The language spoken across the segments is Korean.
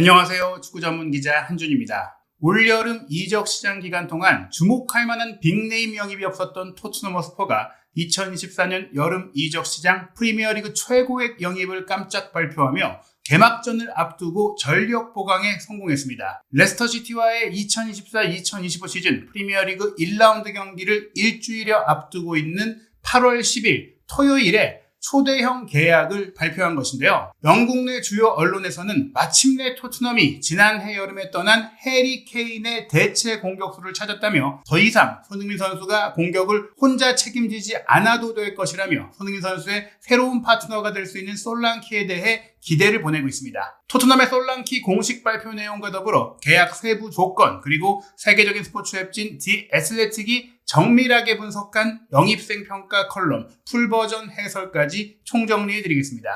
안녕하세요. 축구 전문 기자 한준입니다. 올여름 이적 시장 기간 동안 주목할 만한 빅네임 영입이 없었던 토트넘 허스퍼가 2024년 여름 이적 시장 프리미어리그 최고액 영입을 깜짝 발표하며 개막전을 앞두고 전력 보강에 성공했습니다. 레스터시티와의 2024-2025 시즌 프리미어리그 1라운드 경기를 일주일여 앞두고 있는 8월 10일 토요일에 초대형 계약을 발표한 것인데요. 영국 내 주요 언론에서는 마침내 토트넘이 지난해 여름에 떠난 해리 케인의 대체 공격수를 찾았다며 더 이상 손흥민 선수가 공격을 혼자 책임지지 않아도 될 것이라며 손흥민 선수의 새로운 파트너가 될 수 있는 솔랑키에 대해 기대를 보내고 있습니다. 토트넘의 솔랑키 공식 발표 내용과 더불어 계약 세부 조건 그리고 세계적인 스포츠 웹진 디 애슬레틱이 정밀하게 분석한 영입생 평가 컬럼 풀버전 해설까지 총정리해드리겠습니다.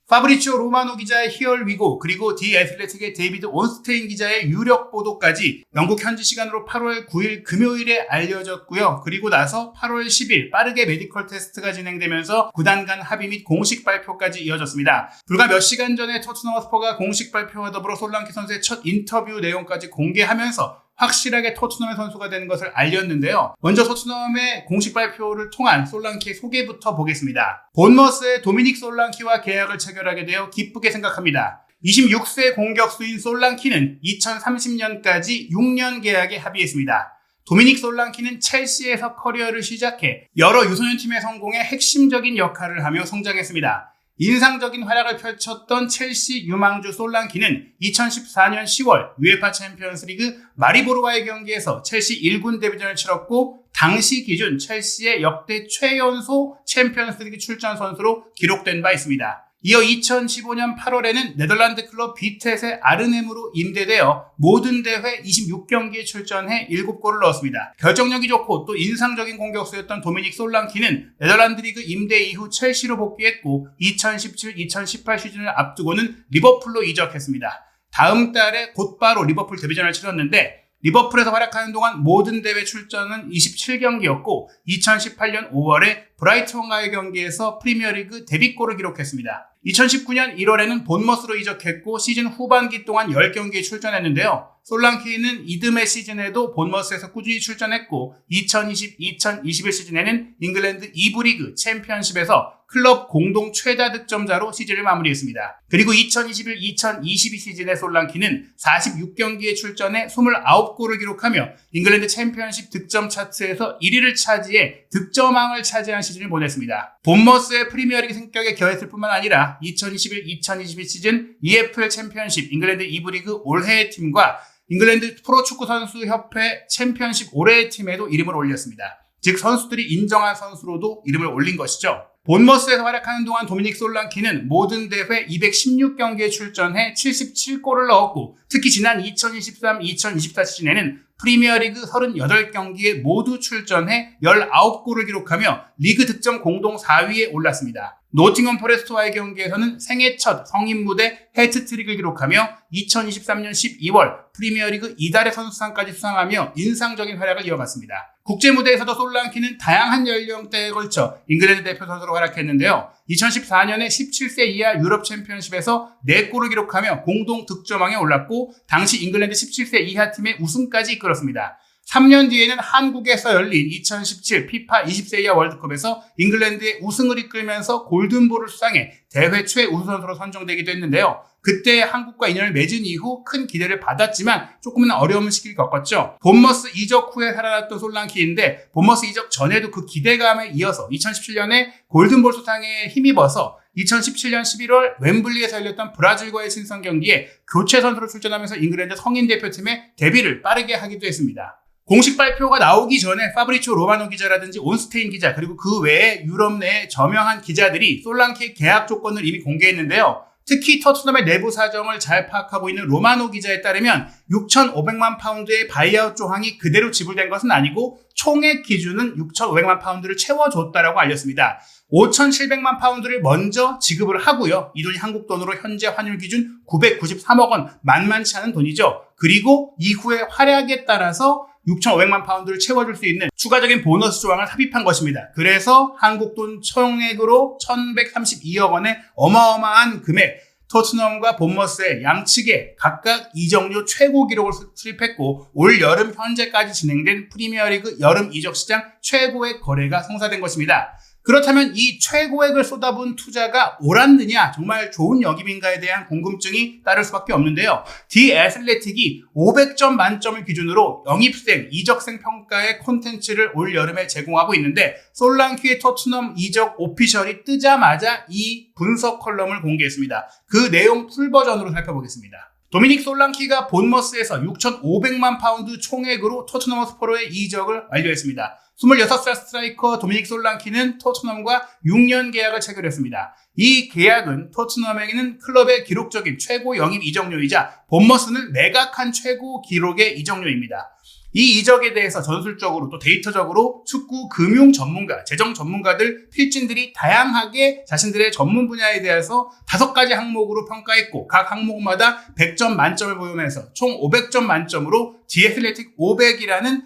파브리치오 로마노 기자의 히얼위고 그리고 디 애슬레틱의 데이비드 온스테인 기자의 유력 보도까지 영국 현지 시간으로 8월 9일 금요일에 알려졌고요. 그리고 나서 8월 10일 빠르게 메디컬 테스트가 진행되면서 구단 간 합의 및 공식 발표까지 이어졌습니다. 불과 몇 시간 전에 토트넘 허스퍼가 공식 발표와 더불어 솔랑키 선수의 첫 인터뷰 내용까지 공개하면서 확실하게 토트넘의 선수가 되는 것을 알렸는데요. 먼저 토트넘의 공식 발표를 통한 솔랑키의 소개부터 보겠습니다. 본머스의 도미닉 솔랑키와 계약을 체결하게 되어 기쁘게 생각합니다. 26세 공격수인 솔랑키는 2030년까지 6년 계약에 합의했습니다. 도미닉 솔랑키는 첼시에서 커리어를 시작해 여러 유소년 팀의 성공에 핵심적인 역할을 하며 성장했습니다. 인상적인 활약을 펼쳤던 첼시 유망주 솔랑키는 2014년 10월 UEFA 챔피언스리그 마리보르와의 경기에서 첼시 1군 데뷔전을 치렀고 당시 기준 첼시의 역대 최연소 챔피언스리그 출전 선수로 기록된 바 있습니다. 이어 2015년 8월에는 네덜란드 클럽 비텟의 아르넴으로 임대되어 모든 대회 26경기에 출전해 7골을 넣었습니다. 결정력이 좋고 또 인상적인 공격수였던 도미닉 솔랑키는 네덜란드 리그 임대 이후 첼시로 복귀했고 2017-2018 시즌을 앞두고는 리버풀로 이적했습니다. 다음 달에 곧바로 리버풀 데뷔전을 치렀는데 리버풀에서 활약하는 동안 모든 대회 출전은 27경기였고 2018년 5월에 브라이튼과의 경기에서 프리미어리그 데뷔골을 기록했습니다. 2019년 1월에는 본머스로 이적했고 시즌 후반기 동안 10경기에 출전했는데요. 솔랑키는 이듬해 시즌에도 본머스에서 꾸준히 출전했고 2020-2021 시즌에는 잉글랜드 2부 리그 챔피언십에서 클럽 공동 최다 득점자로 시즌을 마무리했습니다. 그리고 2021-2022 시즌의 솔랑키는 46경기에 출전해 29골을 기록하며 잉글랜드 챔피언십 득점 차트에서 1위를 차지해 득점왕을 차지한 시즌을 보냈습니다. 본머스의 프리미어리그 성격에 기여했을 뿐만 아니라 2021-2022 시즌 EFL 챔피언십 잉글랜드 2부 리그 올해의 팀과 잉글랜드 프로축구 선수 협회 챔피언십 올해의 팀에도 이름을 올렸습니다. 즉 선수들이 인정한 선수로도 이름을 올린 것이죠. 본머스에서 활약하는 동안 도미닉 솔랑키는 모든 대회 216경기에 출전해 77골을 넣었고 특히 지난 2023-2024 시즌에는 프리미어리그 38경기에 모두 출전해 19골을 기록하며 리그 득점 공동 4위에 올랐습니다. 노팅엄 포레스트와의 경기에서는 생애 첫 성인 무대 해트트릭을 기록하며 2023년 12월 프리미어리그 이달의 선수상까지 수상하며 인상적인 활약을 이어갔습니다. 국제 무대에서도 솔랑키는 다양한 연령대에 걸쳐 잉글랜드 대표 선수로 활약했는데요. 2014년에 17세 이하 유럽 챔피언십에서 4골을 기록하며 공동 득점왕에 올랐고 당시 잉글랜드 17세 이하 팀의 우승까지 이끌었습니다. 3년 뒤에는 한국에서 열린 2017 피파 20세 이하 월드컵에서 잉글랜드의 우승을 이끌면서 골든볼을 수상해 대회 최우수 선수로 선정되기도 했는데요. 그때 한국과 인연을 맺은 이후 큰 기대를 받았지만 조금은 어려운 시기를 겪었죠. 본머스 이적 후에 살아났던 솔랑키인데 본머스 이적 전에도 그 기대감에 이어서 2017년에 골든볼 수상에 힘입어서 2017년 11월 웸블리에서 열렸던 브라질과의 친선 경기에 교체 선수로 출전하면서 잉글랜드 성인 대표팀의 데뷔를 빠르게 하기도 했습니다. 공식 발표가 나오기 전에 파브리치오 로마노 기자라든지 온스테인 기자 그리고 그 외에 유럽 내 저명한 기자들이 솔랑키의 계약 조건을 이미 공개했는데요. 특히 토트넘의 내부 사정을 잘 파악하고 있는 로마노 기자에 따르면 6,500만 파운드의 바이아웃 조항이 그대로 지불된 것은 아니고 총액 기준은 6,500만 파운드를 채워줬다라고 알렸습니다. 5,700만 파운드를 먼저 지급을 하고요. 이 돈이 한국 돈으로 현재 환율 기준 993억 원, 만만치 않은 돈이죠. 그리고 이후의 활약에 따라서 6,500만 파운드를 채워줄 수 있는 추가적인 보너스 조항을 삽입한 것입니다. 그래서 한국 돈 총액으로 1,132억 원의 어마어마한 금액, 토트넘과 본머스의 양측에 각각 이적료 최고 기록을 수립했고 올 여름 현재까지 진행된 프리미어리그 여름 이적 시장 최고액 거래가 성사된 것입니다. 그렇다면 이 최고액을 쏟아부은 투자가 옳았느냐, 정말 좋은 역임인가에 대한 궁금증이 따를 수밖에 없는데요. 디 애슬레틱이 500점 만점을 기준으로 영입생, 이적생 평가의 콘텐츠를 올 여름에 제공하고 있는데 솔랑키의 토트넘 이적 오피셜이 뜨자마자 이 분석 컬럼을 공개했습니다. 그 내용 풀버전으로 살펴보겠습니다. 도미닉 솔랑키가 본머스에서 6,500만 파운드 총액으로 토트넘 허스퍼로의 이적을 완료했습니다. 26살 스트라이커 도미닉 솔랑키는 토트넘과 6년 계약을 체결했습니다. 이 계약은 토트넘에게는 클럽의 기록적인 최고 영입 이적료이자 본머스는 매각한 최고 기록의 이적료입니다. 이 이적에 대해서 전술적으로 또 데이터적으로 축구 금융 전문가, 재정 전문가들, 필진들이 다양하게 자신들의 전문 분야에 대해서 5가지 항목으로 평가했고 각 항목마다 100점 만점을 보유하면서 총 500점 만점으로 디 애슬레틱 500이라는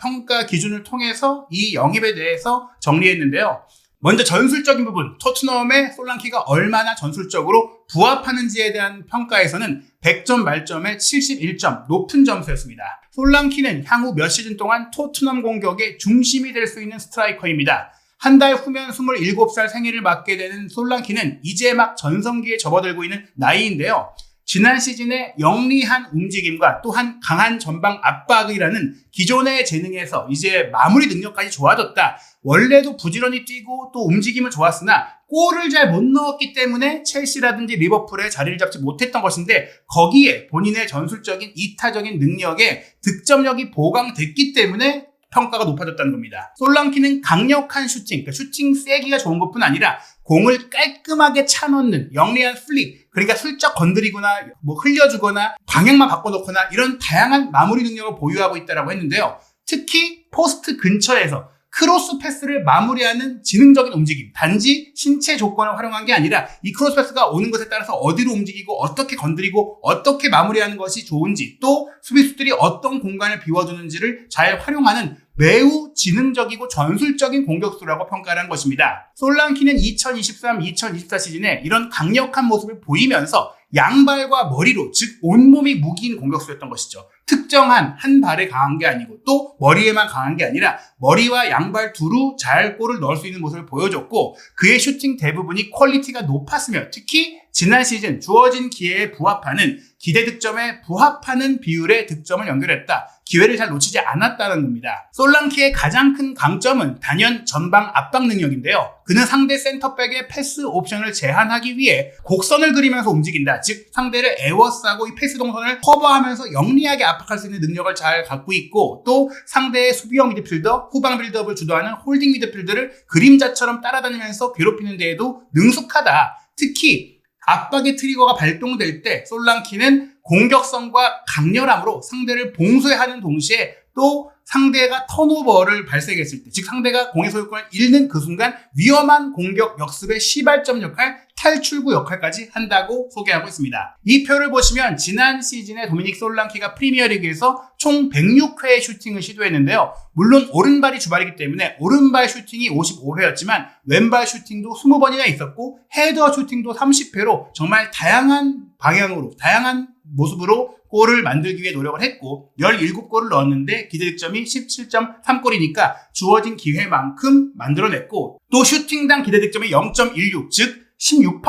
평가 기준을 통해서 이 영입에 대해서 정리했는데요. 먼저 전술적인 부분, 토트넘의 솔랑키가 얼마나 전술적으로 부합하는지에 대한 평가에서는 100점 만점에 71점, 높은 점수였습니다. 솔랑키는 향후 몇 시즌 동안 토트넘 공격의 중심이 될 수 있는 스트라이커입니다. 한 달 후면 27살 생일을 맞게 되는 솔랑키는 이제 막 전성기에 접어들고 있는 나이인데요. 지난 시즌에 영리한 움직임과 또한 강한 전방 압박이라는 기존의 재능에서 이제 마무리 능력까지 좋아졌다. 원래도 부지런히 뛰고 또 움직임은 좋았으나 골을 잘 못 넣었기 때문에 첼시라든지 리버풀에 자리를 잡지 못했던 것인데 거기에 본인의 전술적인 이타적인 능력에 득점력이 보강됐기 때문에 평가가 높아졌다는 겁니다. 솔랑키는 강력한 슈팅, 그러니까 슈팅 세기가 좋은 것뿐 아니라 공을 깔끔하게 차넣는 영리한 플릭, 그러니까 슬쩍 건드리거나 흘려주거나 방향만 바꿔놓거나 이런 다양한 마무리 능력을 보유하고 있다고 했는데요. 특히 포스트 근처에서 크로스 패스를 마무리하는 지능적인 움직임, 단지 신체 조건을 활용한 게 아니라 이 크로스 패스가 오는 것에 따라서 어디로 움직이고 어떻게 건드리고 어떻게 마무리하는 것이 좋은지, 또 수비수들이 어떤 공간을 비워두는지를 잘 활용하는 매우 지능적이고 전술적인 공격수라고 평가를 한 것입니다. 솔랑키는 2023-2024 시즌에 이런 강력한 모습을 보이면서 양발과 머리로, 즉 온몸이 무기인 공격수였던 것이죠. 특정한 한 발에 강한 게 아니고 또 머리에만 강한 게 아니라 머리와 양발 두루 잘 골을 넣을 수 있는 모습을 보여줬고 그의 슈팅 대부분이 퀄리티가 높았으며 특히 지난 시즌 주어진 기회에 부합하는 기대 득점에 부합하는 비율의 득점을 연결했다. 기회를 잘 놓치지 않았다는 겁니다. 솔랑키의 가장 큰 강점은 단연 전방 압박 능력인데요. 그는 상대 센터백의 패스 옵션을 제한하기 위해 곡선을 그리면서 움직인다. 즉 상대를 에워싸고 이 패스 동선을 커버하면서 영리하게 압박할 수 있는 능력을 잘 갖고 있고 또 상대의 수비형 미드필더, 후방 빌드업을 주도하는 홀딩 미드필더를 그림자처럼 따라다니면서 괴롭히는 데에도 능숙하다. 특히 압박의 트리거가 발동될 때 솔랑키는 공격성과 강렬함으로 상대를 봉쇄하는 동시에 또 상대가 턴오버를 발생했을 때, 즉 상대가 공의 소유권을 잃는 그 순간 위험한 공격 역습의 시발점 역할, 탈출구 역할까지 한다고 소개하고 있습니다. 이 표를 보시면 지난 시즌에 도미닉 솔랑키가 프리미어리그에서 총 106회의 슈팅을 시도했는데요. 물론 오른발이 주발이기 때문에 오른발 슈팅이 55회였지만 왼발 슈팅도 20번이나 있었고 헤더 슈팅도 30회로 정말 다양한 방향으로, 다양한 모습으로 골을 만들기 위해 노력을 했고 17골을 넣었는데 기대 득점이 17.3골이니까 주어진 기회만큼 만들어냈고 또 슈팅당 기대 득점이 0.16, 즉 16%,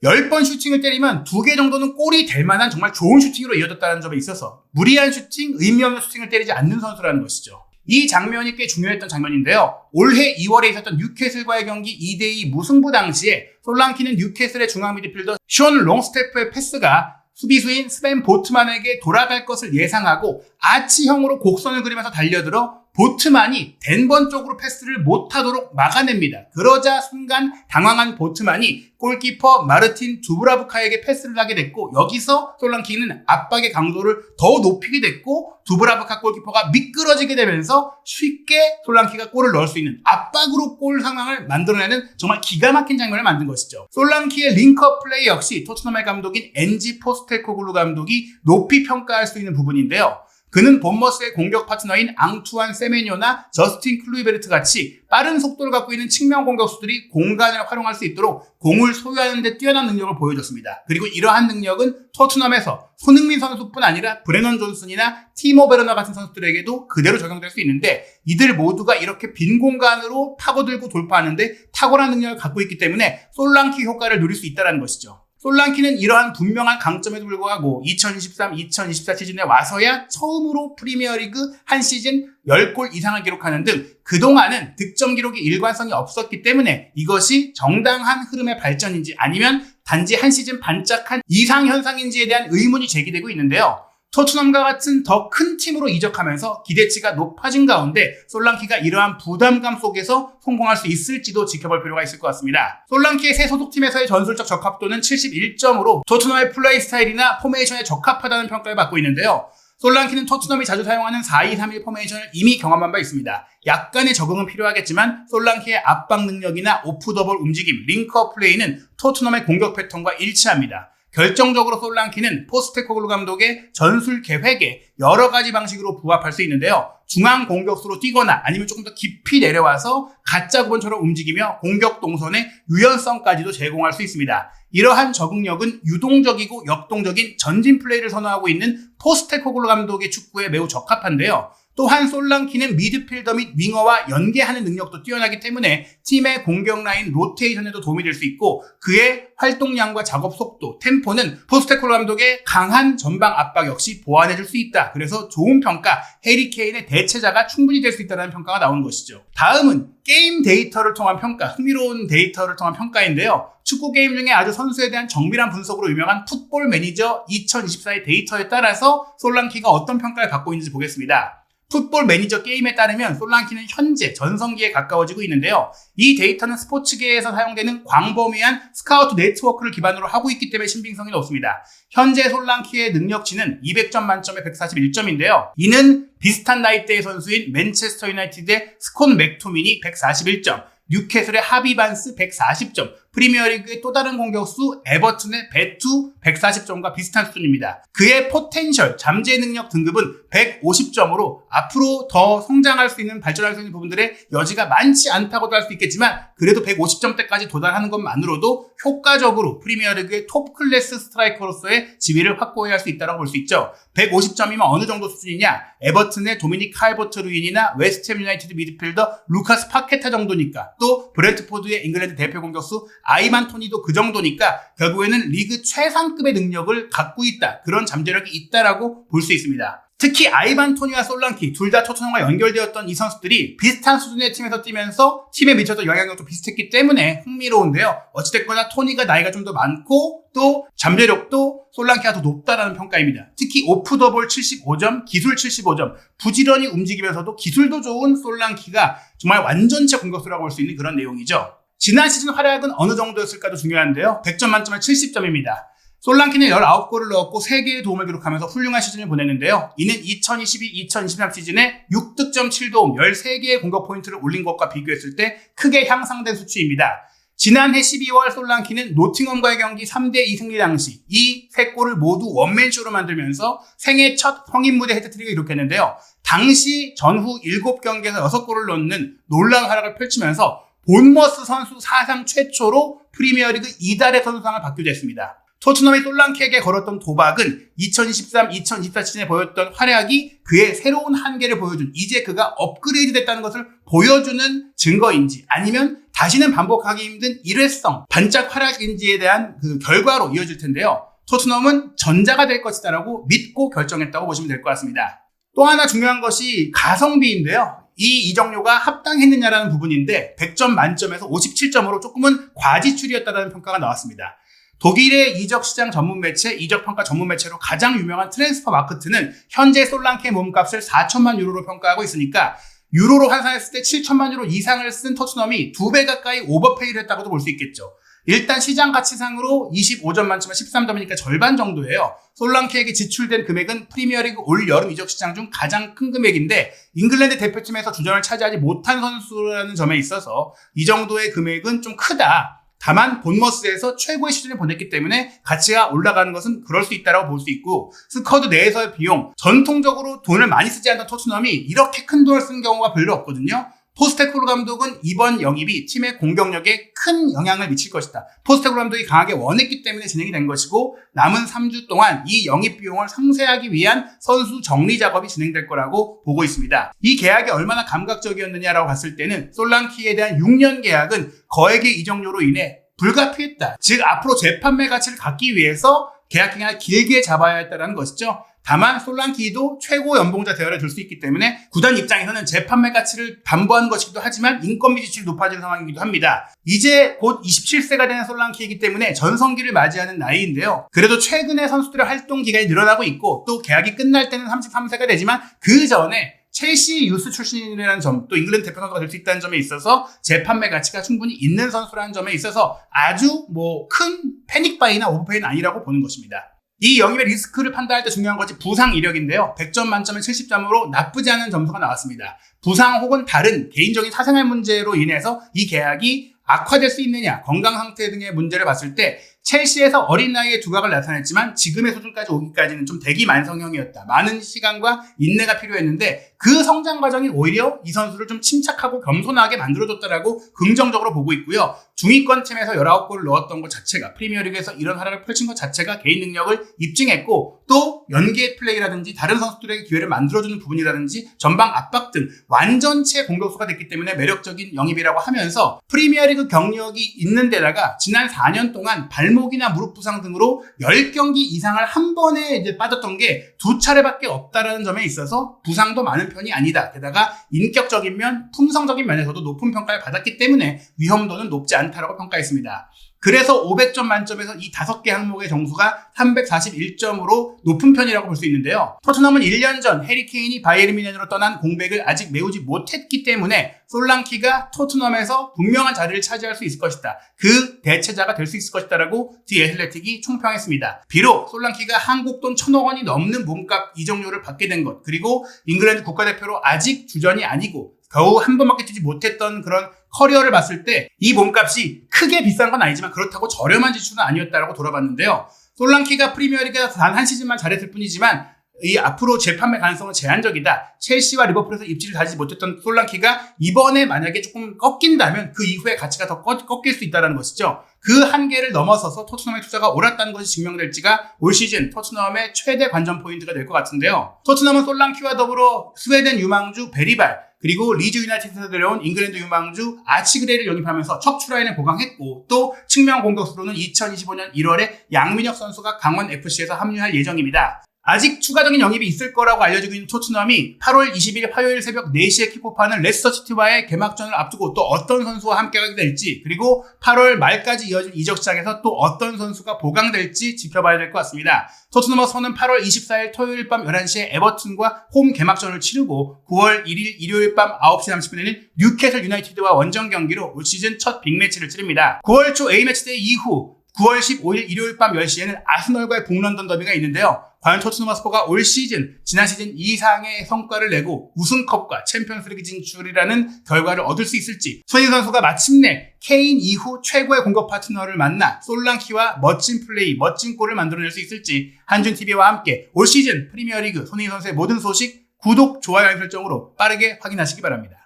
10번 슈팅을 때리면 2개 정도는 골이 될 만한 정말 좋은 슈팅으로 이어졌다는 점에 있어서 무리한 슈팅, 의미 없는 슈팅을 때리지 않는 선수라는 것이죠. 이 장면이 꽤 중요했던 장면인데요. 올해 2월에 있었던 뉴캐슬과의 경기 2대2 무승부 당시에 솔랑키는 뉴캐슬의 중앙 미드필더 숀 롱스태프의 패스가 수비수인 스벤 보트만에게 돌아갈 것을 예상하고 아치형으로 곡선을 그리면서 달려들어 보트만이 댄번 쪽으로 패스를 못하도록 막아냅니다. 그러자 순간 당황한 보트만이 골키퍼 마르틴 두브라브카에게 패스를 하게 됐고 여기서 솔랑키는 압박의 강도를 더 높이게 됐고 두브라브카 골키퍼가 미끄러지게 되면서 쉽게 솔랑키가 골을 넣을 수 있는 압박으로 골 상황을 만들어내는 정말 기가 막힌 장면을 만든 것이죠. 솔랑키의 링크업 플레이 역시 토트넘의 감독인 엔지 포스테코글루 감독이 높이 평가할 수 있는 부분인데요. 그는 본머스의 공격 파트너인 앙투안 세메뇨나 저스틴 클루이베르트 같이 빠른 속도를 갖고 있는 측면 공격수들이 공간을 활용할 수 있도록 공을 소유하는 데 뛰어난 능력을 보여줬습니다. 그리고 이러한 능력은 토트넘에서 손흥민 선수뿐 아니라 브레넌 존슨이나 티모 베르너 같은 선수들에게도 그대로 적용될 수 있는데, 이들 모두가 이렇게 빈 공간으로 파고들고 돌파하는데 탁월한 능력을 갖고 있기 때문에 솔랑키 효과를 누릴 수 있다는 것이죠. 솔랑키는 이러한 분명한 강점에도 불구하고 2023-2024 시즌에 와서야 처음으로 프리미어리그 한 시즌 10골 이상을 기록하는 등 그동안은 득점 기록이 일관성이 없었기 때문에 이것이 정당한 흐름의 발전인지 아니면 단지 한 시즌 반짝한 이상현상인지에 대한 의문이 제기되고 있는데요. 토트넘과 같은 더 큰 팀으로 이적하면서 기대치가 높아진 가운데 솔랑키가 이러한 부담감 속에서 성공할 수 있을지도 지켜볼 필요가 있을 것 같습니다. 솔랑키의 새 소속팀에서의 전술적 적합도는 71점으로 토트넘의 플레이 스타일이나 포메이션에 적합하다는 평가를 받고 있는데요. 솔랑키는 토트넘이 자주 사용하는 4-2-3-1 포메이션을 이미 경험한 바 있습니다. 약간의 적응은 필요하겠지만 솔랑키의 압박 능력이나 오프 더블 움직임, 링크업 플레이는 토트넘의 공격 패턴과 일치합니다. 결정적으로 솔랑키는 포스테코글루 감독의 전술 계획에 여러 가지 방식으로 부합할 수 있는데요. 중앙 공격수로 뛰거나 아니면 조금 더 깊이 내려와서 가짜 9번처럼 움직이며 공격 동선의 유연성까지도 제공할 수 있습니다. 이러한 적응력은 유동적이고 역동적인 전진 플레이를 선호하고 있는 포스테코글루 감독의 축구에 매우 적합한데요. 또한 솔랑키는 미드필더 및 윙어와 연계하는 능력도 뛰어나기 때문에 팀의 공격 라인 로테이션에도 도움이 될 수 있고, 그의 활동량과 작업 속도, 템포는 포스테코글루 감독의 강한 전방 압박 역시 보완해줄 수 있다. 그래서 좋은 평가, 해리 케인의 대체자가 충분히 될 수 있다는 평가가 나오는 것이죠. 다음은 게임 데이터를 통한 평가, 흥미로운 데이터를 통한 평가인데요. 축구 게임 중에 아주 선수에 대한 정밀한 분석으로 유명한 풋볼 매니저 2024의 데이터에 따라서 솔랑키가 어떤 평가를 받고 있는지 보겠습니다. 풋볼 매니저 게임에 따르면 솔랑키는 현재 전성기에 가까워지고 있는데요. 이 데이터는 스포츠계에서 사용되는 광범위한 스카우트 네트워크를 기반으로 하고 있기 때문에 신빙성이 높습니다. 현재 솔랑키의 능력치는 200점 만점에 141점인데요. 이는 비슷한 나이대의 선수인 맨체스터 유나이티드의 스콘 맥토미니 141점, 뉴캐슬의 하비 반스 140점, 프리미어리그의 또 다른 공격수 에버튼의 베투 140점과 비슷한 수준입니다. 그의 포텐셜, 잠재 능력 등급은 150점으로 앞으로 더 성장할 수 있는, 발전할 수 있는 부분들의 여지가 많지 않다고도 할 수 있겠지만, 그래도 150점대까지 도달하는 것만으로도 효과적으로 프리미어리그의 톱 클래스 스트라이커로서의 지위를 확보해야 할 수 있다고 볼 수 있죠. 150점이면 어느 정도 수준이냐? 에버튼의 도미닉 칼버트 루인이나 웨스트햄 유나이티드 미드필더 루카스 파케타 정도니까, 또 브렌트포드의 잉글랜드 대표 공격수 아이반 토니도 그 정도니까 결국에는 리그 최상급의 능력을 갖고 있다, 그런 잠재력이 있다라고 볼 수 있습니다. 특히 아이반 토니와 솔랑키 둘 다 토트넘과 연결되었던 이 선수들이 비슷한 수준의 팀에서 뛰면서 팀에 미쳤던 영향력도 비슷했기 때문에 흥미로운데요. 어찌됐거나 토니가 나이가 좀 더 많고 또 잠재력도 솔랑키가 더 높다라는 평가입니다. 특히 오프 더 볼 75점, 기술 75점, 부지런히 움직이면서도 기술도 좋은 솔랑키가 정말 완전체 공격수라고 볼 수 있는 그런 내용이죠. 지난 시즌 활약은 어느 정도였을까도 중요한데요. 100점 만점에 70점입니다. 솔랑키는 19골을 넣었고 3개의 도움을 기록하면서 훌륭한 시즌을 보냈는데요. 이는 2022-2023 시즌에 6득점 7도움 13개의 공격 포인트를 올린 것과 비교했을 때 크게 향상된 수치입니다. 지난해 12월 솔랑키는 노팅엄과의 경기 3대2 승리 당시 이 3골을 모두 원맨쇼로 만들면서 생애 첫 성인 무대 헤트트릭을 기록했는데요. 당시 전후 7경기에서 6골을 넣는 놀라운 활약을 펼치면서 본머스 선수 사상 최초로 프리미어리그 이달의 선수상을 받기도 했습니다. 토트넘이 솔랑키에게 걸었던 도박은 2023-2024 시즌에 보였던 활약이 그의 새로운 한계를 보여준, 이제 그가 업그레이드 됐다는 것을 보여주는 증거인지, 아니면 다시는 반복하기 힘든 일회성 반짝 활약인지에 대한 그 결과로 이어질 텐데요. 토트넘은 전자가 될 것이다라고 믿고 결정했다고 보시면 될 것 같습니다. 또 하나 중요한 것이 가성비인데요. 이 이적료가 합당했느냐라는 부분인데 100점 만점에서 57점으로 조금은 과지출이었다는 평가가 나왔습니다. 독일의 이적시장 전문 매체, 이적평가 전문 매체로 가장 유명한 트랜스퍼 마크트는 현재 솔랑키의 몸값을 4천만 유로로 평가하고 있으니까 유로로 환산했을 때 7천만 유로 이상을 쓴 토트넘이 2배 가까이 오버페이를 했다고도 볼 수 있겠죠. 일단 시장 가치상으로 25점 만점에 13점이니까 절반 정도예요. 솔랑키에게 지출된 금액은 프리미어리그 올 여름 이적 시장 중 가장 큰 금액인데, 잉글랜드 대표팀에서 주전을 차지하지 못한 선수라는 점에 있어서 이 정도의 금액은 좀 크다, 다만 본머스에서 최고의 시즌을 보냈기 때문에 가치가 올라가는 것은 그럴 수 있다고 볼 수 있고, 스쿼드 내에서의 비용, 전통적으로 돈을 많이 쓰지 않던 토트넘이 이렇게 큰 돈을 쓴 경우가 별로 없거든요. 포스테코글루 감독은 이번 영입이 팀의 공격력에 큰 영향을 미칠 것이다. 포스테코글루 감독이 강하게 원했기 때문에 진행이 된 것이고, 남은 3주 동안 이 영입 비용을 상쇄하기 위한 선수 정리 작업이 진행될 거라고 보고 있습니다. 이 계약이 얼마나 감각적이었느냐라고 봤을 때는 솔랑키에 대한 6년 계약은 거액의 이적료로 인해 불가피했다. 즉 앞으로 재판매 가치를 갖기 위해서 계약 기간을 길게 잡아야 했다는 것이죠. 다만 솔랑키도 최고 연봉자 대열에 들 수 있기 때문에 구단 입장에서는 재판매 가치를 담보한 것이기도 하지만 인건비 지출이 높아지는 상황이기도 합니다. 이제 곧 27세가 되는 솔랑키이기 때문에 전성기를 맞이하는 나이인데요. 그래도 최근에 선수들의 활동 기간이 늘어나고 있고, 또 계약이 끝날 때는 33세가 되지만 그 전에 첼시 유스 출신이라는 점, 또 잉글랜드 대표 선수가 될 수 있다는 점에 있어서 재판매 가치가 충분히 있는 선수라는 점에 있어서 아주 큰 패닉바이나 오버페이는 아니라고 보는 것입니다. 이 영입의 리스크를 판단할 때 중요한 것이 부상 이력인데요. 100점 만점에 70점으로 나쁘지 않은 점수가 나왔습니다. 부상 혹은 다른 개인적인 사생활 문제로 인해서 이 계약이 악화될 수 있느냐, 건강 상태 등의 문제를 봤을 때 첼시에서 어린 나이에 두각을 나타냈지만 지금의 수준까지 오기까지는 좀 대기만성형이었다. 많은 시간과 인내가 필요했는데 그 성장 과정이 오히려 이 선수를 좀 침착하고 겸손하게 만들어줬다라고 긍정적으로 보고 있고요. 중위권 팀에서 19골을 넣었던 것 자체가, 프리미어리그에서 이런 활약을 펼친 것 자체가 개인 능력을 입증했고, 또 연계 플레이라든지 다른 선수들에게 기회를 만들어주는 부분이라든지 전방 압박 등 완전체 공격수가 됐기 때문에 매력적인 영입이라고 하면서 프리미어리그 경력이 있는 데다가 지난 4년 동안 발목이나 무릎 부상 등으로 10경기 이상을 한 번에 이제 빠졌던 게 2차례밖에 없다라는 점에 있어서 부상도 많은 편이 아니다. 게다가 인격적인 면, 품성적인 면에서도 높은 평가를 받았기 때문에 위험도는 높지 않다라고 평가했습니다. 그래서 500점 만점에서 이 5개 항목의 점수가 341점으로 높은 편이라고 볼 수 있는데요. 토트넘은 1년 전 해리케인이 바이에른 뮌헨으로 떠난 공백을 아직 메우지 못했기 때문에 솔랑키가 토트넘에서 분명한 자리를 차지할 수 있을 것이다. 그 대체자가 될 수 있을 것이다라고 디 애슬레틱이 총평했습니다. 비록 솔랑키가 한국 돈 1,000억 원이 넘는 몸값 이적료를 받게 된 것, 그리고 잉글랜드 국가대표로 아직 주전이 아니고 겨우 한 번밖에 뛰지 못했던 그런 커리어를 봤을 때 이 몸값이 크게 비싼 건 아니지만 그렇다고 저렴한 지출은 아니었다라고 돌아봤는데요. 솔랑키가 프리미어리그에서 단 한 시즌만 잘했을 뿐이지만 이 앞으로 재판매 가능성은 제한적이다. 첼시와 리버풀에서 입지를 다지지 못했던 솔랑키가 이번에 만약에 조금 꺾인다면 그 이후에 가치가 더 꺾일 수 있다는 것이죠. 그 한계를 넘어서서 토트넘의 투자가 옳았다는 것이 증명될지가 올 시즌 토트넘의 최대 관전 포인트가 될 것 같은데요. 토트넘은 솔랑키와 더불어 스웨덴 유망주 베리발, 그리고 리즈 유나이티드에서 데려온 잉글랜드 유망주 아치그레이를 영입하면서 척추 라인을 보강했고, 또 측면 공격수로는 2025년 1월에 양민혁 선수가 강원 FC에서 합류할 예정입니다. 아직 추가적인 영입이 있을 거라고 알려지고 있는 토트넘이 8월 20일 화요일 새벽 4시에 킥오프하는 레스터시티와의 개막전을 앞두고 또 어떤 선수와 함께하게 될지, 그리고 8월 말까지 이어질 이적 시장에서 또 어떤 선수가 보강될지 지켜봐야 될 것 같습니다. 토트넘은 8월 24일 토요일 밤 11시에 에버튼과 홈 개막전을 치르고 9월 1일 일요일 밤 9시 30분에는 뉴캐슬 유나이티드와 원정 경기로 올 시즌 첫 빅매치를 치릅니다. 9월 초 A매치데이 이후 9월 15일 일요일 밤 10시에는 아스널과의 북런던 더비가 있는데요. 과연 토트넘 허스퍼가 올 시즌, 지난 시즌 이상의 성과를 내고 우승컵과 챔피언스리그 진출이라는 결과를 얻을 수 있을지, 손흥민 선수가 마침내 케인 이후 최고의 공격 파트너를 만나 솔랑키와 멋진 플레이, 멋진 골을 만들어낼 수 있을지, 한준TV와 함께 올 시즌 프리미어리그 손흥민 선수의 모든 소식 구독, 좋아요, 알림 설정으로 빠르게 확인하시기 바랍니다.